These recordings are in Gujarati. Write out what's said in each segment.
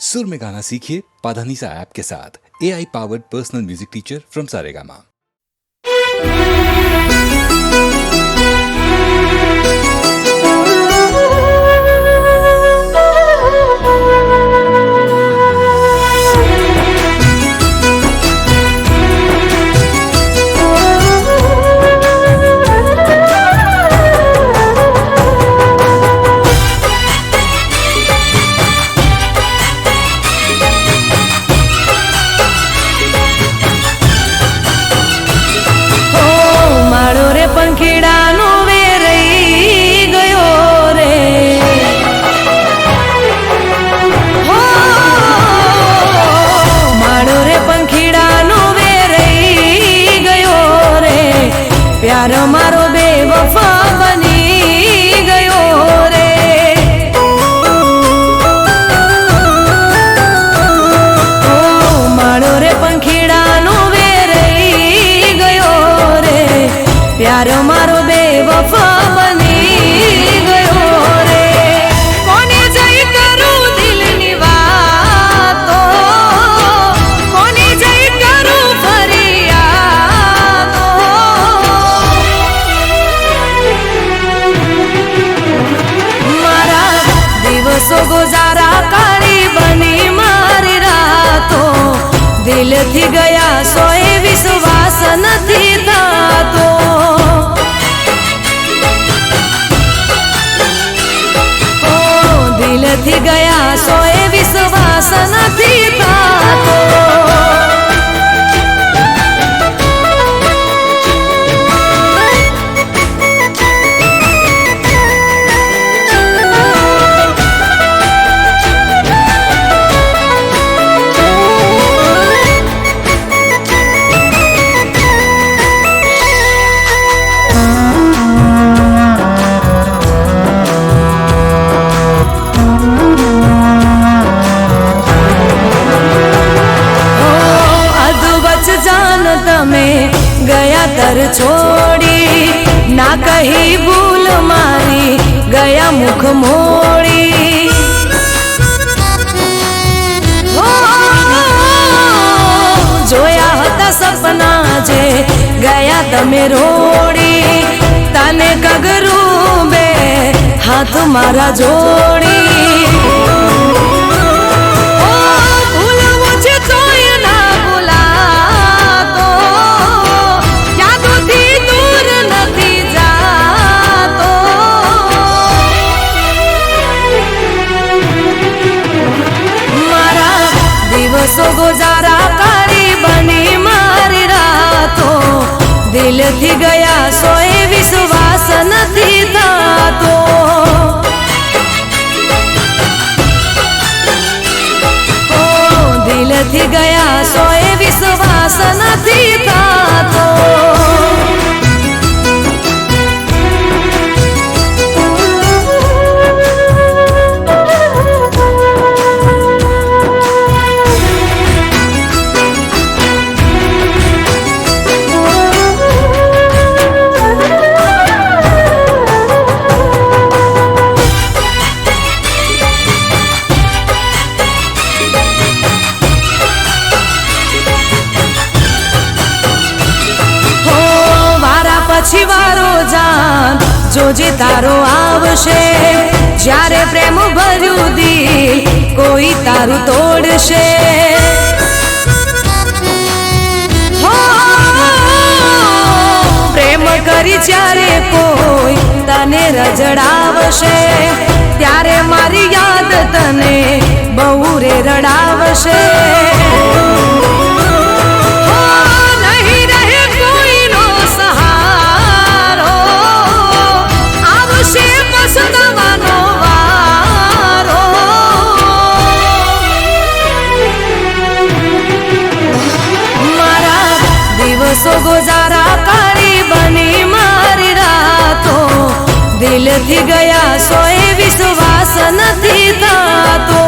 सुर में गाना सीखिए पाधानीसा ऐप के साथ। AI powered personal music teacher from Saregama. प्यार मारो बेवफा बनी गयो रे। ओ मारो रे पंखीड़ानो वेरई गयो रे। प्यार मारो बेवफा बनी गयो रे। कोने जाई करूं दिल नी वातो, कोने जाई करूं फरियादो। दिवसो गुजारा काली बनी मारी रातो। दिल थी गया सोए विश्वास नथी थातो। ओ दिल थी गया सोए विश्वास नथी थातो। गया तर छोड़ी ना कही भूल मारी, गया मुख मोड़ी। हो जोया हता सपना जे गया तमे रोड़ी। तने कगरू बे हाथ मारा जोड़ी। दिवसो गुजारा काली बनी मारी रातो। दिल थी गया सोए विश्वास नथी थातो। ओ दिल थी गया सोए विश्वास नथी थातो। वारो जान जोजे तारो आवशे। ज्यारे प्रेम भर्यु दिल कोई तारू तोड़शे। हो प्रेम करी ज्यारे कोई तने रजड़ावशे। त्यारे मारी याद तने बहु रे रड़ावशे। दिवसो गुजारा काली बनी मारी रातो। दिल थी गया सोए विश्वास नथी थातो।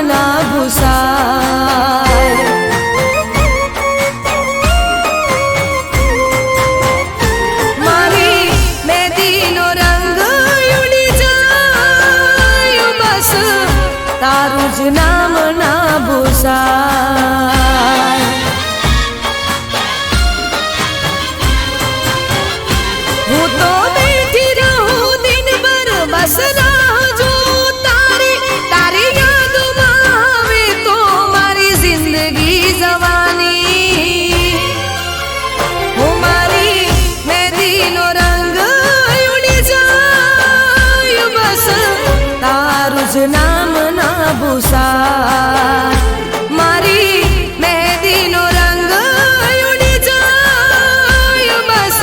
ના ભૂસાય. મારી મહેંદીનો રંગ ઉડી જાય, બસ તારું જ નામ ના ભૂસાય. હું તો બેઠી રહું દિનભર બસ રાહ જોઉં તારી, તારી યાદોમાં આવે તો મારી જિંદગી જવાની. હું મારી મહેંદીનો રંગ ઉડી જાય, બસ તારું જ નામ ના ભૂસાય. મારી મહેંદીનો રંગ ઉડી જાય, બસ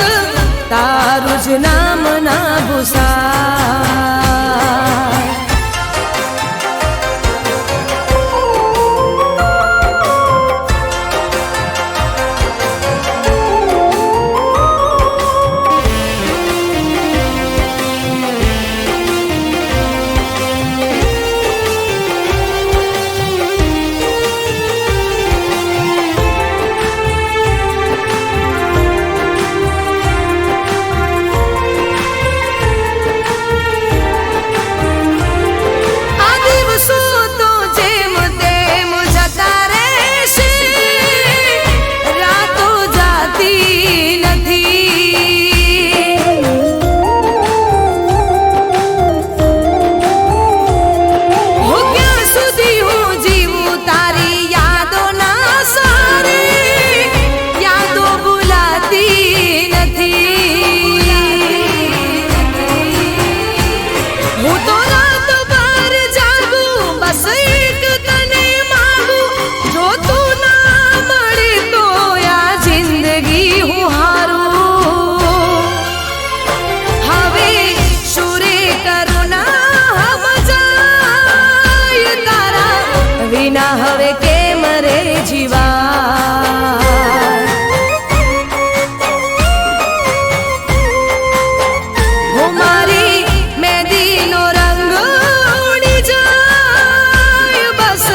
તારું જ નામ ના ભૂસાય. આ દિવસો તો જેમ તેમ જતા રહેશે, રાતો જાતી નથી. હું ક્યાં સુધી હું જીવું તારી યાદોના સારે, યાદો ભૂલાતી નથી. હું તો રાત ભર જાગું, બસ એક તને માગું, જો તું ના મળે તો આ જિંદગી હું હારું. હવે શુરે કરું ના મજાય, તારા વિના હવે કેમ રે જીવાય. હું મારી મહેંદીનો રંગ ઉડી જાય, બસ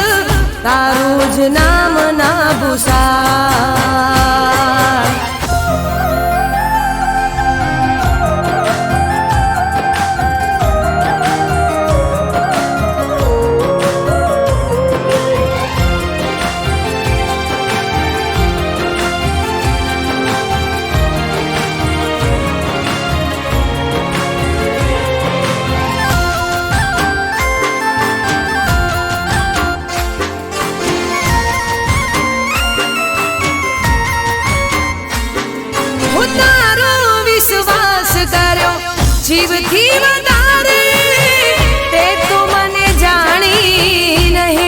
તારું જ નામ ના ભૂસાય. હું તારો વિશ્વાસ કર્યો જીવથી વધારે, તે તું મને જાણી નહીં.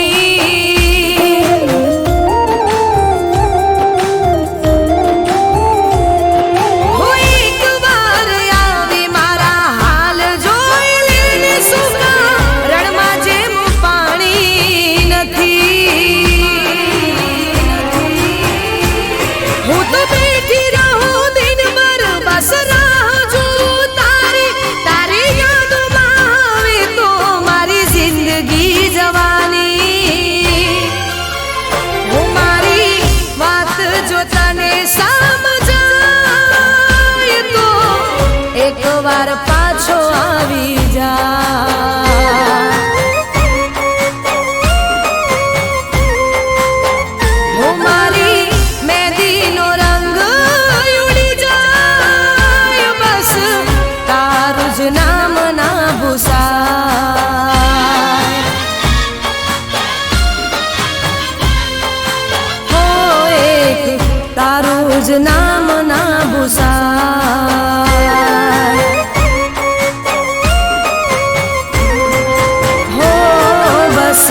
હું એક વાર આવી મારા હાલ જોઈ લેને, સુકા રણમાં જેમ પાણી નથી. હું તો બેઠી રહું દિનભર બસ રાહ જોઉં તારી, તારી યાદોમાં આવે તો મારી જિંદગી જવાની. હું મારી વાત જો તને સમજાય તો એકવાર પાછો આવી જા. હું મારી મહેંદીનો રંગ ઉડી જાય, બસ તારું જ નામ ના ભૂસાય. હો એક તારું જ નામ ના ભૂસાય. હો બસ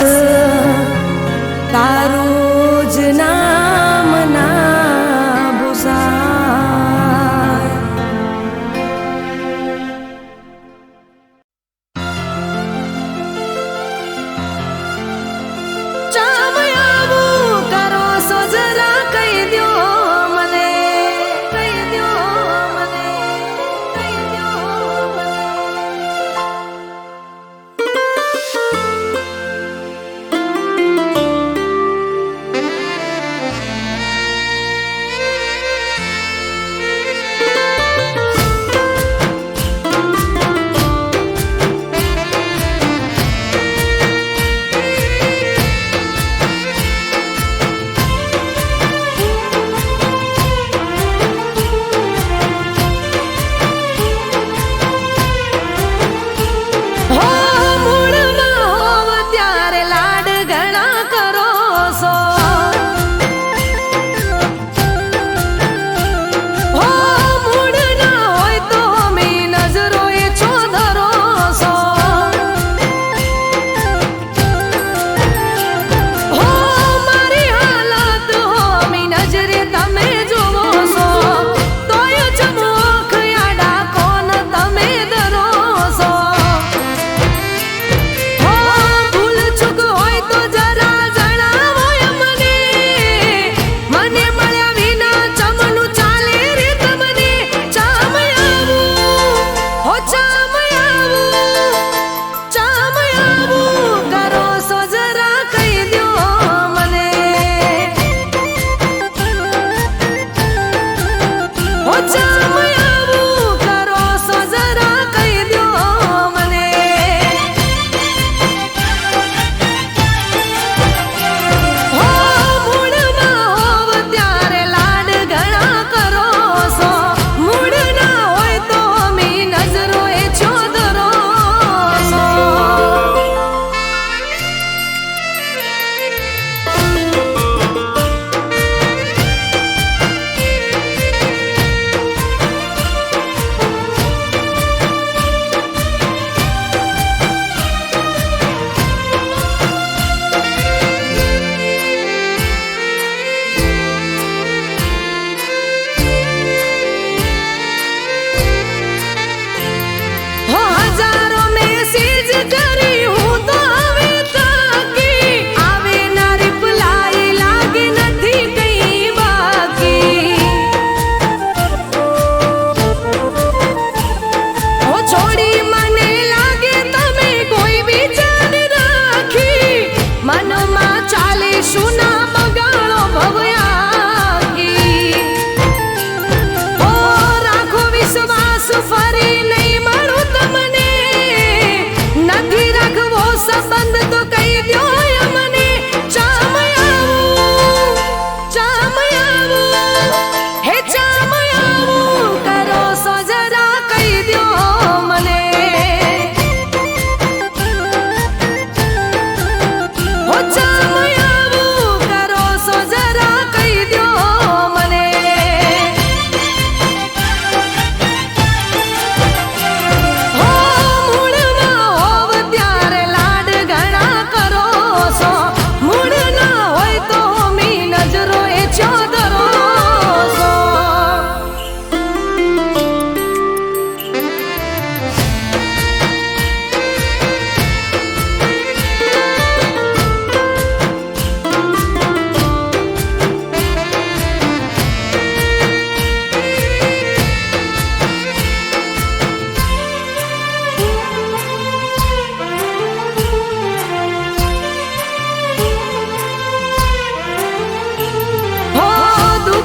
તારું જ નામ ના ભૂસાય. ચામ આવું કરો સો જરા કહી દ્યો મને,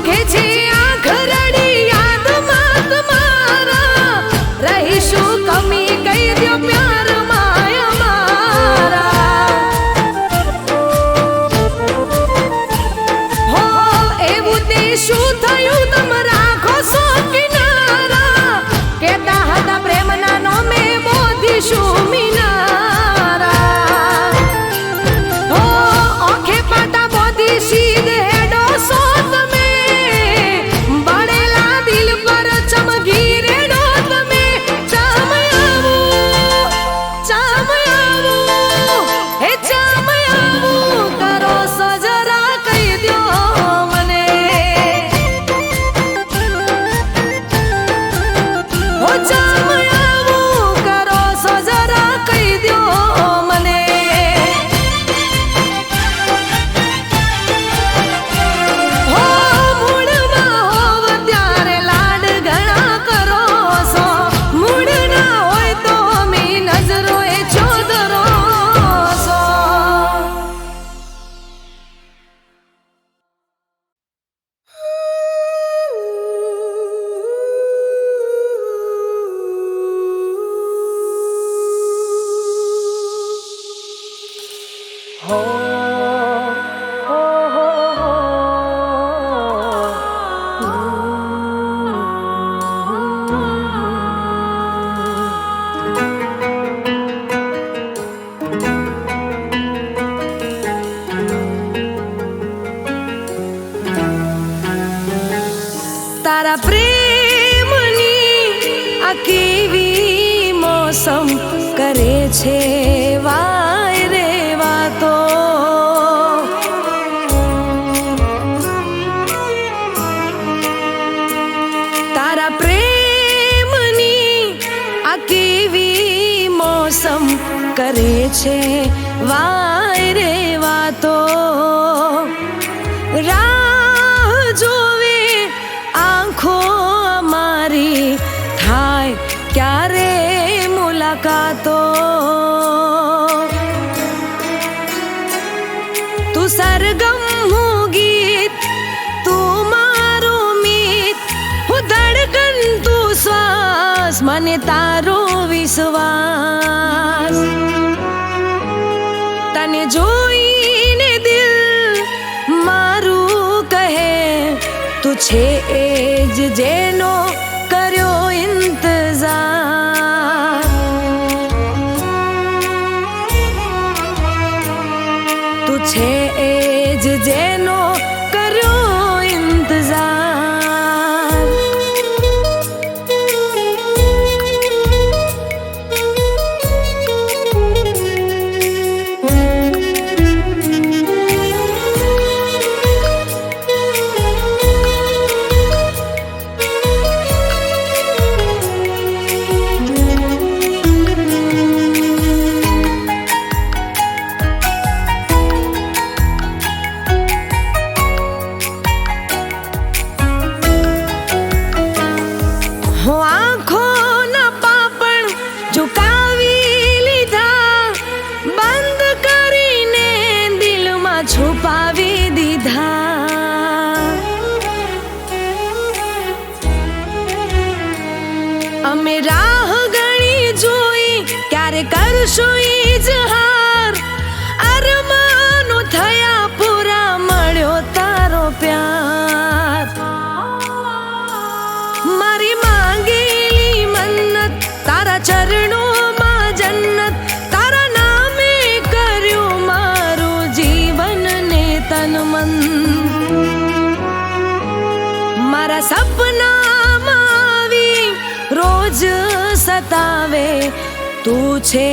દુખે છે આંખ રડી યાદમાં તમારા રહીશું કમી કહી દો પ્યાર માય મારા હો એવું તે શું થયું તમ રાખો સો કિનારા કેતા હતા પ્રેમના નોમે બોધીશું મિનારા હો ઓખે પાટા બોધી સીધે હેડો સો તમે બળેલા દિલ પર ચમકી રેડો તમે ચામ આવું હે ચામ આવું કરો સજરા કહી દો મને હો ચામ આવું કરો સજરા કહી દો મને હો મૂળમાં હોવ ત્યારે લાડ ઘણા કરો છો મૂળ ના હોય તો મી નજરો એ ચોદરો છો તારા પ્રેમની આ કેવી મોસમ કરે છે વાય રે વાતો તારા પ્રેમની આ કેવી મોસમ કરે છે વાય રે વાતો રાહ જોવે આંખો અમારી થાય ક્યારે મુલાકાતો તું સરગમ હું ગીત તું મારું મીત હું ધડકન તું શ્વાસ મને તારો વિશ્વાસ તને જોઈને દિલ મારું કહે તું છે એ જ જેનો કર્યો ઇંતજાર તું છે એ જ જેનો કર્યો ઇંતજાર હું આંખોના પાપણ ઝુકાવી લીધા બંધ કરીને દિલમાં છુપાવી દીધા અમે રાહ ગણી જોઈ ક્યારે કરશું ઇજહાર અરમાનો થયા પૂરા મળ્યો તારો પ્યાર મારી માંગેલી મન્નત તારા ચરણોમાં જન્નત તારા નામે કર્યું મારું જીવન ને તન મન મારા સપનામાં આવી રોજ સતાવે તું છે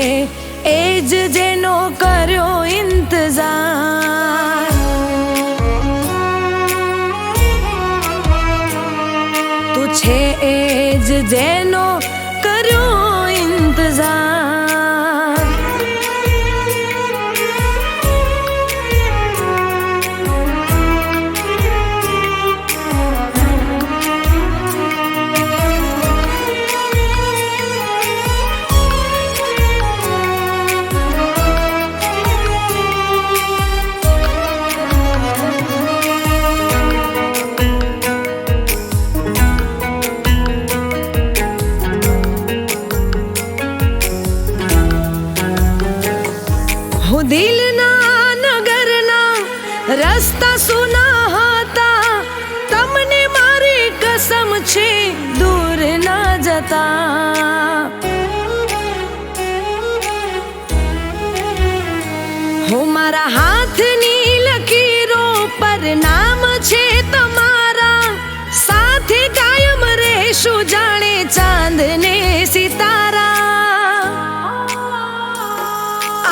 એ જ જેનો કર્યો ઇંતજાર તું છે એ જ જેનો કર્યો ઇંતજાર રસ્તા સુના હતા તમને મારી કસમ છે દૂર ના જતા. હું મારા હાથની લકીરો પર નામ છે તમારા, સાથે કાયમ રહેશું જાણે ચાંદ ને સિતારા.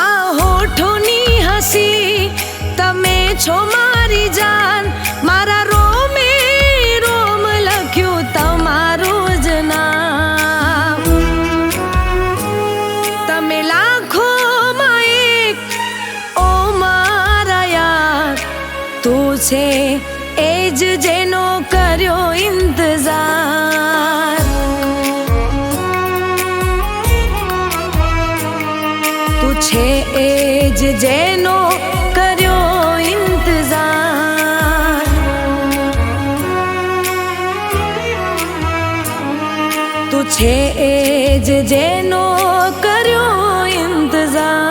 આ હોઠોની હસી તમે છો મારી જાન, મારા રોમે રોમ લખ્યું તમારું જ નામ. તમે લાખોમાં એક ઓ મારા યાર, તું છે એ જ જેનો કર્યો ઇંતજાર. તું છે એ જ જેનો કર્યો ઇંતજાર. તું છે એ જ જેનો કર્યો ઇંતજાર.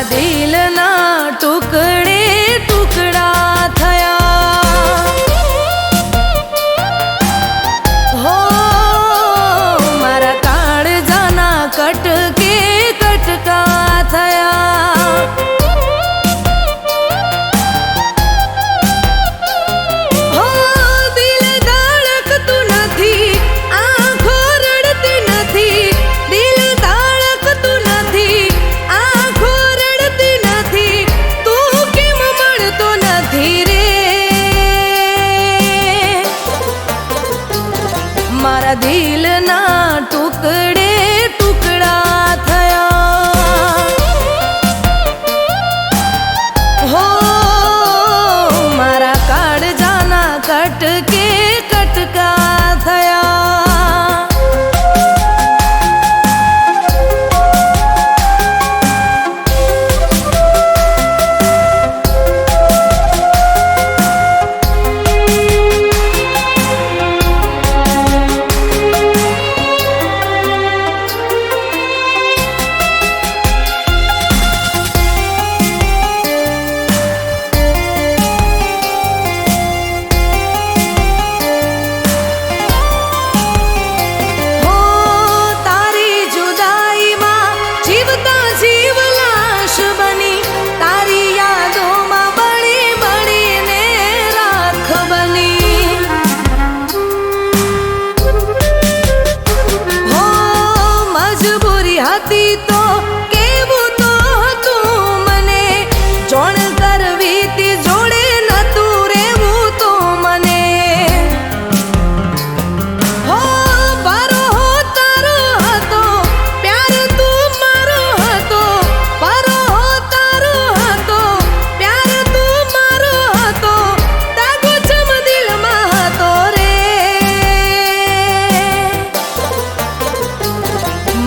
મારા દિલના ટુકડે ટુકડા થયા હો મારા કાળજાના કટકે કટકા થયા હો દિલ ધડકતું નથી આંખો રડતી નથી દિલ ધડકતું નથી આંખો રડતી નથી તું કેમ મળતો નથી રે મારા દિલના ટુકડે ટુકડા થયા હો મારા કાળજાના કટકે કટકા થયા હો તારી જુદાઈમાં જીવતા જીવ લાશ બની તારી યાદોમાં બળી બળીને રાખ બની હો મજબૂરી હતી તો કેવું તો હતું મને જોણ કરવી તી જોડે નતું રહેવું તો મને હો પરો તારો હતો પ્યાર તું મારો હતો પરો તારો હતો પ્યાર તું મારો હતો દાગો ચમ દિલમાં હતો રે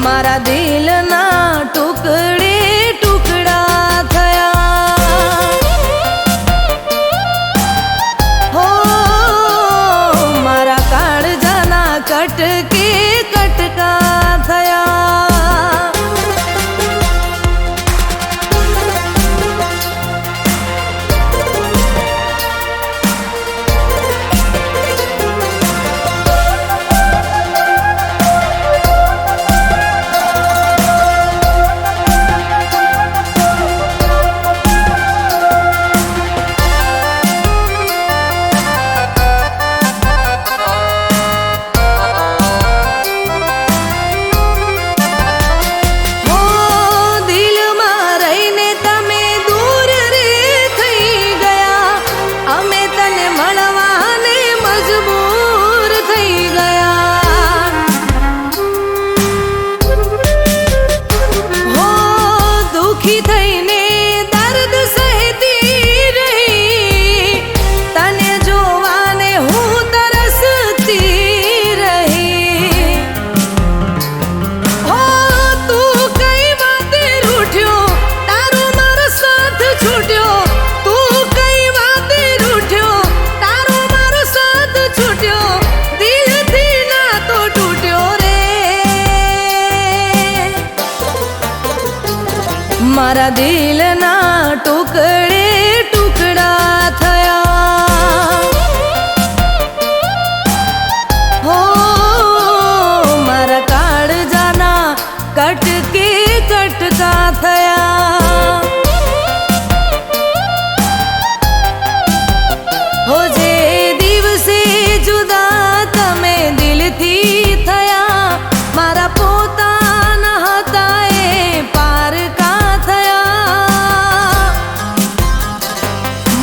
મારા દિલના ટુકડે ટુકડા થયા હો મારા કાળજાના કટકે કટકા થયા હો દિલમાં રહીને તમે દૂર રે થઈ ગયા અમે તને મળવાને મજબૂર થઈ ગયા હો દુખી થઈને દર્દ સહેતી રહી તને જોવાને હું તરસતી રહી હો તું કઈ વાતે રૂઠ્યો તારો મારો સાથ છૂટ્યો તું કઈ વાતે રૂઠ્યો તારો મારો સાથ છૂટ્યો દિલથી ના તો તૂટ્યો રે મારા દિલના ટુકડે ટુકડા થયા હો મારા કાળજાના કટકે કટકા થયા હો જે દિવસે જુદા તમે દિલથી થયા મારા પોતાના હતા એ પારકા થયા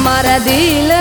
મારા દિલ